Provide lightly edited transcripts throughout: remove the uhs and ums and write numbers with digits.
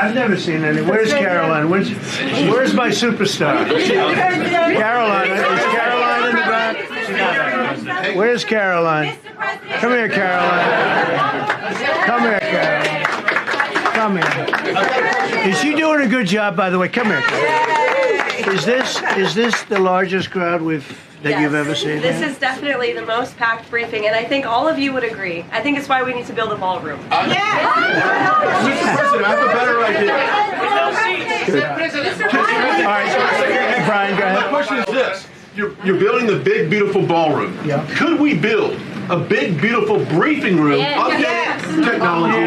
I've never seen any. Where's Karoline? Where's my superstar? Caroline. Is Caroline in the back? Where's Caroline? Come here, Caroline. Come here, Caroline. Come here. Is she doing a good job, by the way? Come here. Is this the largest crowd that you've ever seen? This is definitely the most packed briefing, and I think all of you would agree. I think it's why we need to build a ballroom. Mr. President, I have a better idea. All right, Brian, go ahead. My question is this. You're building the big, beautiful ballroom. Yeah. Could we build a big, beautiful briefing room, updated technology,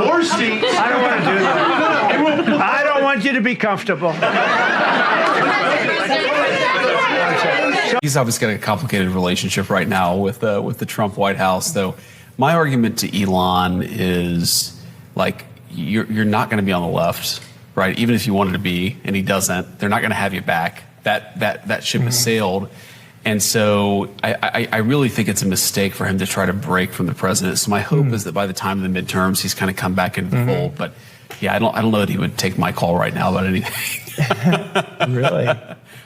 more seats? I don't want to do that. I don't want you to be comfortable. He's obviously got a complicated relationship right now with the Trump White House, though. My argument to Elon is, like, you're not going to be on the left, right? Even if you wanted to be, and he doesn't, they're not going to have you back. That ship has sailed. And so I really think it's a mistake for him to try to break from the president. So my hope is that by the time of the midterms, he's kind of come back into the fold. But yeah, I don't know that he would take my call right now about anything. Really?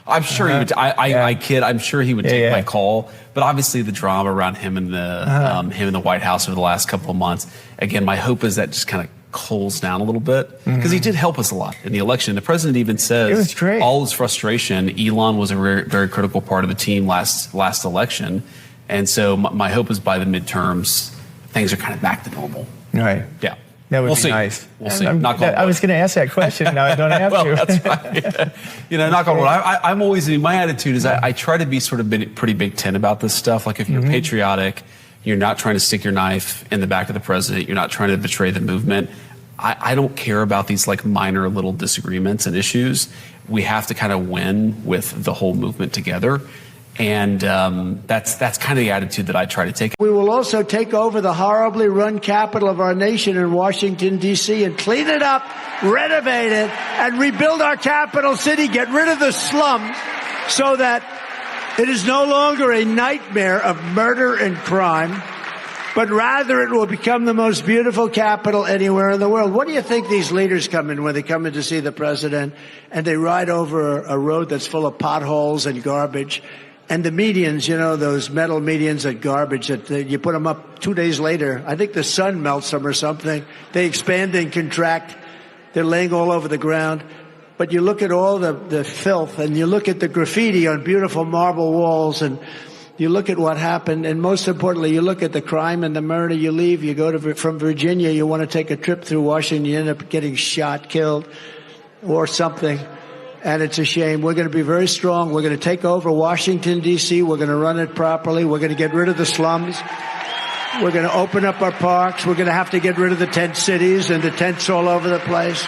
I'm sure he would. I kid. I'm sure he would take my call. But obviously, the drama around him and the White House over the last couple of months. Again, my hope is that just kind of cools down a little bit, because he did help us a lot in the election. The president even says, it was great. All his frustration, Elon was a very, very critical part of the team last election. And so my hope is by the midterms, things are kind of back to normal. Right. Yeah. That would we'll be see. nice. We'll see. I was going to ask that question. Now I don't have well, to. That's right. Knock on wood. I'm always, my attitude is I try to be sort of pretty Big Ten about this stuff. Like, if you're patriotic, you're not trying to stick your knife in the back of the president, you're not trying to betray the movement. I don't care about these like minor little disagreements and issues. We have to kind of win with the whole movement together. And that's kind of the attitude that I try to take. We will also take over the horribly run capital of our nation in Washington, D.C. and clean it up, renovate it, and rebuild our capital city, get rid of the slums so that it is no longer a nightmare of murder and crime, but rather it will become the most beautiful capital anywhere in the world. What do you think these leaders come in when they come in to see the president and they ride over a road that's full of potholes and garbage? And the medians, those metal medians that garbage that you put them up 2 days later. I think the sun melts them or something. They expand and contract. They're laying all over the ground. But you look at all the filth, and you look at the graffiti on beautiful marble walls, and you look at what happened, and most importantly, you look at the crime and the murder. You leave, you go from Virginia, you want to take a trip through Washington, you end up getting shot, killed, or something. And it's a shame. We're going to be very strong. We're going to take over Washington, D.C. We're going to run it properly. We're going to get rid of the slums. We're going to open up our parks. We're going to have to get rid of the tent cities and the tents all over the place.